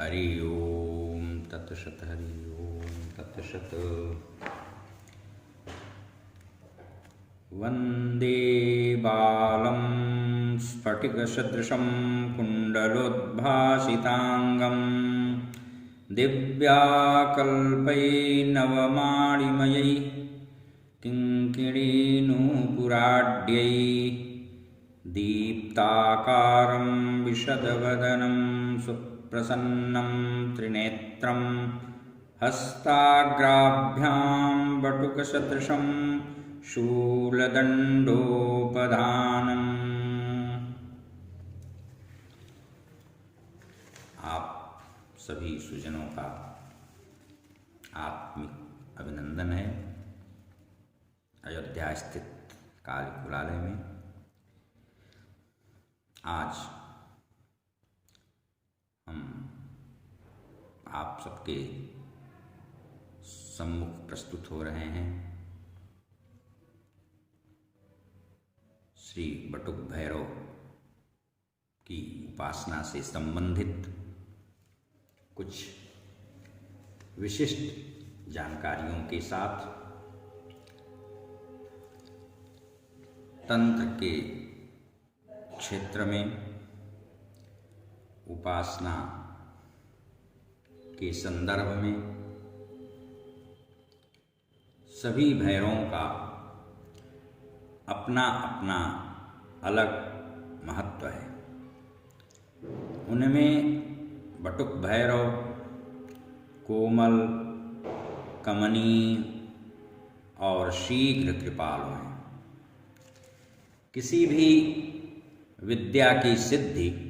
हरि ओम तत्सत। हरि ओम तत्सत। वंदे बालं स्फटिकसदृशं कुण्डलोद्भासितांगं दिव्याकल्पैर्नवमाणिमयैः किङ्किणीनूपुराढ्यैः दीप्ताकारं विशदवदनं सुप्रसन्नं त्रिनेत्रं हस्ताग्राभ्यां बटुकसदृशं शूलदण्डोपधानम्। आप सभी सुजनों का आत्मिक अभिनंदन है। अयोध्या स्थित काली कुलालय में आज हम आप सबके सम्मुख प्रस्तुत हो रहे हैं श्री बटुक भैरव की उपासना से संबंधित कुछ विशिष्ट जानकारियों के साथ तंत्र के क्षेत्र में उपासना के संदर्भ में सभी भैरवों का अपना अपना अलग महत्व है। उनमें बटुक भैरव कोमल, कमनीय और शीघ्र कृपालु हैं। किसी भी विद्या की सिद्धि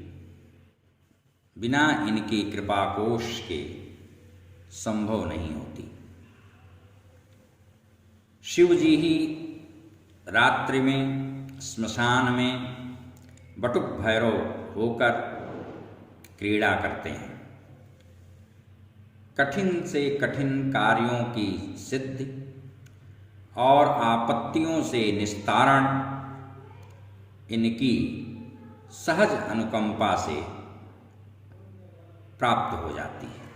बिना इनकी कृपा कोश के संभव नहीं होती। शिव जी ही रात्रि में स्मशान में बटुक भैरव होकर क्रीड़ा करते हैं। कठिन से कठिन कार्यों की सिद्धि और आपत्तियों से निस्तारण इनकी सहज अनुकंपा से प्राप्त हो जाती है।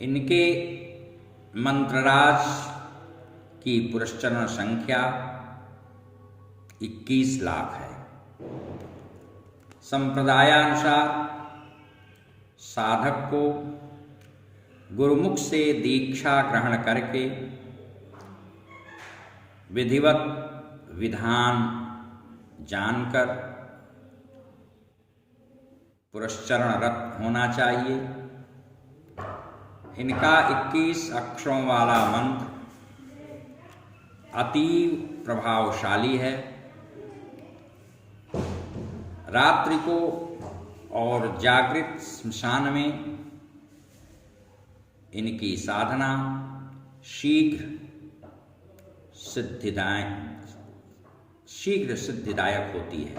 इनके मंत्रराज की पुरस्चरण संख्या 21 लाख है। संप्रदायानुसार साधक को गुरुमुख से दीक्षा ग्रहण करके विधिवत विधान जानकर पुरस्चरणरत होना चाहिए। इनका 21 अक्षरों वाला मंत्र अतीव प्रभावशाली है। रात्रि को और जागृत स्मशान में इनकी साधना शीघ्र सिद्धिदायक होती है।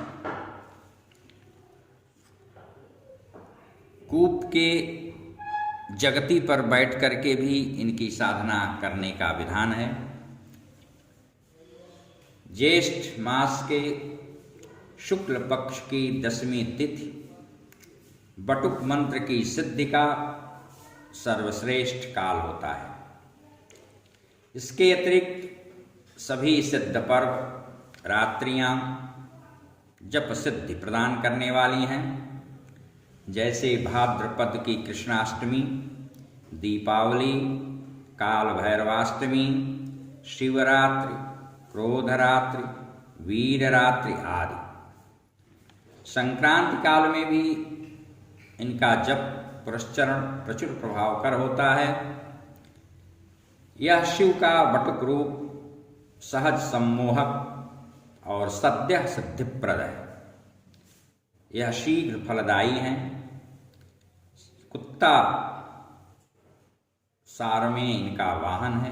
कूप के जगती पर बैठ करके भी इनकी साधना करने का विधान है। ज्येष्ठ मास के शुक्ल पक्ष की 10वीं तिथि बटुक मंत्र की सिद्धि का सर्वश्रेष्ठ काल होता है। इसके अतिरिक्त सभी सिद्ध पर्व रात्रियां जप सिद्धि प्रदान करने वाली हैं, जैसे भाद्रपद की कृष्णाष्टमी, दीपावली, काल भैरवाष्टमी, शिवरात्रि, क्रोधरात्रि, वीररात्रि आदि। संक्रांति काल में भी इनका जप पुरस्चरण प्रचुर प्रभावकर होता है। यह शिव का बटुक रूप सहज सम्मोहक और सद्य सिद्धिप्रद है। यह शीघ्र फलदायी हैं। कुत्ता सार में इनका वाहन है।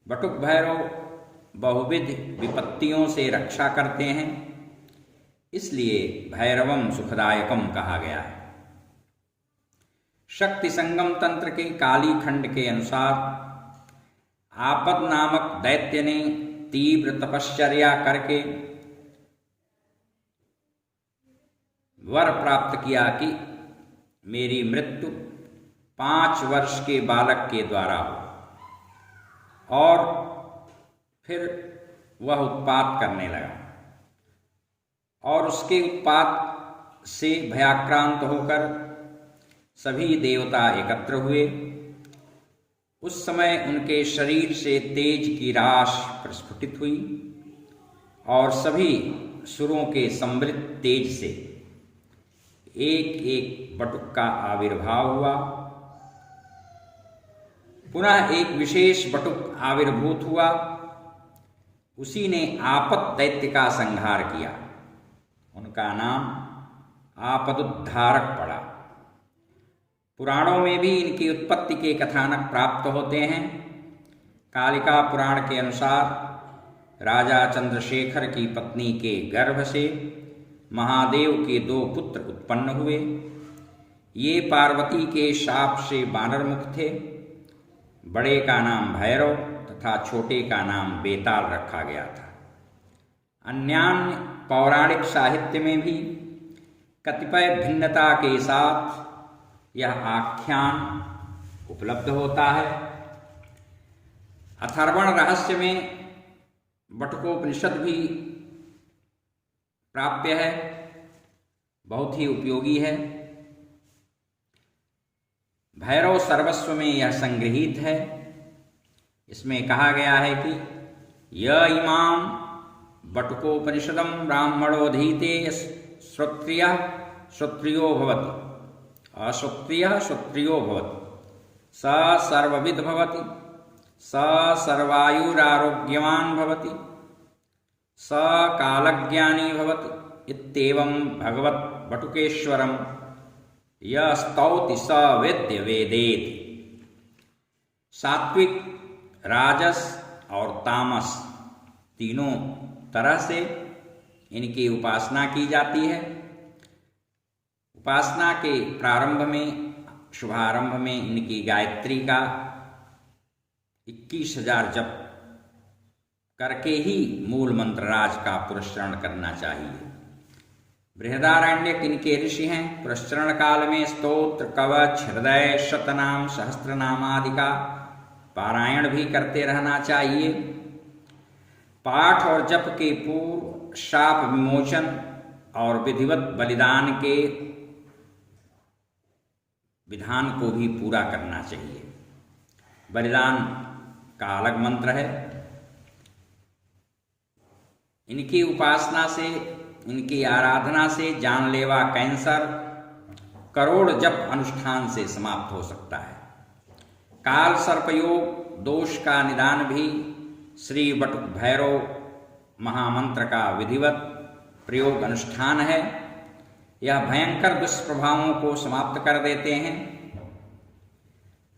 बटुक भैरव बहुविध विपत्तियों से रक्षा करते हैं, इसलिए भैरवम सुखदायकम कहा गया है। शक्ति संगम तंत्र के काली खंड के अनुसार आपद नामक दैत्य ने तीव्र तपश्चर्या करके वर प्राप्त किया कि मेरी मृत्यु 5 वर्ष के बालक के द्वारा हो। और फिर वह उत्पात करने लगा और उसके उत्पात से भयाक्रांत होकर सभी देवता एकत्र हुए। उस समय उनके शरीर से तेज की राश प्रस्फुटित हुई और सभी सुरों के समृद्ध तेज से एक एक बटुक का आविर्भाव हुआ। पुनः एक विशेष बटुक आविर्भूत हुआ। उसी ने आपत दैत्य का संहार किया। उनका नाम आपदुद्धारक पड़ा। पुराणों में भी इनकी उत्पत्ति के कथानक प्राप्त होते हैं। कालिका पुराण के अनुसार राजा चंद्रशेखर की पत्नी के गर्भ से महादेव के 2 पुत्र उत्पन्न हुए। ये पार्वती के शाप से वानरमुख थे। बड़े का नाम भैरव तथा छोटे का नाम बेताल रखा गया था। अन्यान्य पौराणिक साहित्य में भी कतिपय भिन्नता के साथ यह आख्यान उपलब्ध होता है। अथर्वण रहस्य में बटुकोपनिषद भी प्राप्य है, बहुत ही उपयोगी है। भैरव सर्वस्व में यह संग्रहित है। इसमें कहा गया है कि य इमाम बटुकोपनिषदम ब्राह्मणोधीते श्रोत्रियः श्रोत्रियो भवति अश्रोत्रियः श्रोत्रियो भवति स सर्वविद् भवति स सर्वायुरारोग्यवान् भवति स कालज्ञानी भवति इत्येवं भगवत् बटुकेश्वरं यः स्तौति स वेद्य वेदेति। सात्विक, राजस और तामस तीनों तरह से इनकी उपासना की जाती है। उपासना के प्रारंभ में, शुभारंभ में इनकी गायत्री का 21,000 जप करके ही मूल मंत्रराज का पुरस्चरण करना चाहिए। बृहदारण्यक इनके ऋषि हैं। पुरस्चरण काल में स्तोत्र, कवच, हृदय, शतनाम, सहस्त्रनाम आदि का पारायण भी करते रहना चाहिए। पाठ और जप के पूर्व शाप विमोचन और विधिवत बलिदान के विधान को भी पूरा करना चाहिए। बलिदान का अलग मंत्र है। इनकी उपासना से, इनकी आराधना से जानलेवा कैंसर करोड़ जप अनुष्ठान से समाप्त हो सकता है। काल सर्पयोग दोष का निदान भी श्री बटुक भैरव महामंत्र का विधिवत प्रयोग अनुष्ठान है। यह भयंकर दुष्प्रभावों को समाप्त कर देते हैं।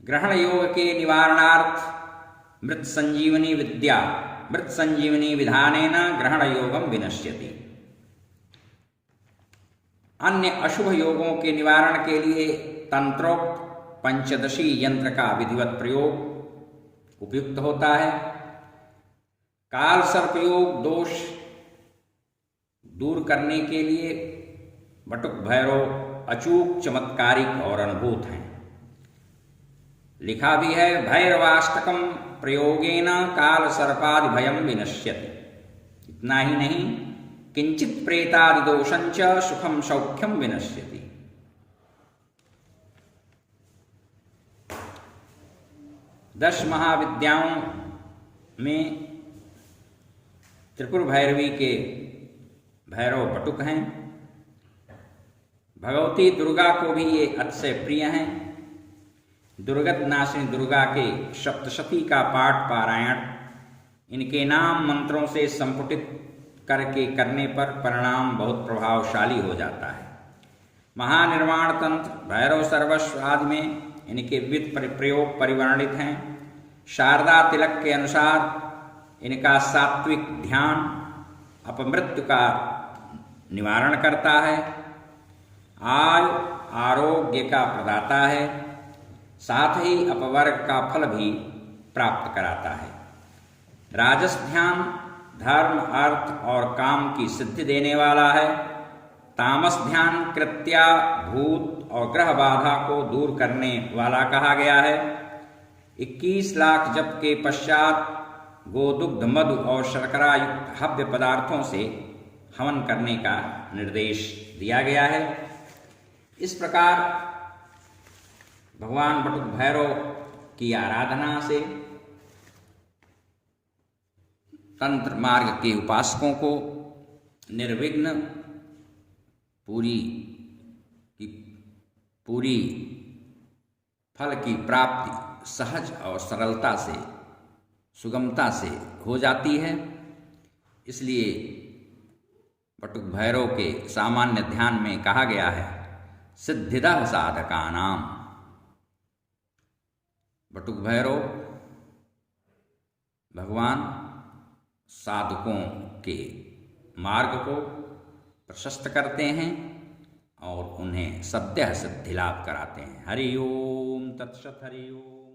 ग्रहण योग के निवारणार्थ मृत संजीवनी विधानेन ग्रहण योगम विनश्यति। अन्य अशुभ योगों के निवारण के लिए तंत्रोक्त पंचदशी यंत्र का विधिवत प्रयोग उपयुक्त होता है। काल सर्पयोग दोष दूर करने के लिए बटुक भैरव अचूक, चमत्कारिक और अनुभूत हैं। लिखा भी है, भैरवाष्टकम प्रयोगेन काल सर्पादि भयम विनश्यति। इतना ही नहीं, किंचित प्रेतादि दोषंच सुखम सौख्यम विनश्यति। दश महाविद्याओं में त्रिपुर भैरवी के भैरव बटुक हैं। भगवती दुर्गा को भी ये अतिशय प्रिय हैं। दुर्गत नाशिनी दुर्गा के सप्तशती का पाठ पारायण इनके नाम मंत्रों से संपुटित करके करने पर परिणाम बहुत प्रभावशाली हो जाता है। महानिर्वाण तंत्र, भैरव सर्वस्व आदि में इनके विविध प्रयोग परिवर्णित हैं। शारदा तिलक के अनुसार इनका सात्विक ध्यान अपमृत्यु का निवारण करता है, आयु आरोग्य का प्रदाता है, साथ ही अपवर्ग का फल भी प्राप्त कराता है। राजस ध्यान धर्म, अर्थ और काम की सिद्धि देने वाला है। तामस ध्यान कृत्या, भूत और ग्रह बाधा को दूर करने वाला कहा गया है। 21 लाख जप के पश्चात गोदुग्ध, मधु और शर्करा युक्त हव्य पदार्थों से हवन करने का निर्देश दिया गया है। इस प्रकार भगवान बटुक भैरव की आराधना से तंत्र मार्ग के उपासकों को निर्विघ्न पूरी फल की प्राप्ति सहज और सरलता से, सुगमता से हो जाती है। इसलिए बटुक भैरव के सामान्य ध्यान में कहा गया है, सिद्धिदः साधकानाम। बटुक भैरव भगवान साधकों के मार्ग को प्रशस्त करते हैं और उन्हें सद्यः सिद्धि लाभ कराते हैं। हरि ओम तत्सत। हरि ओम।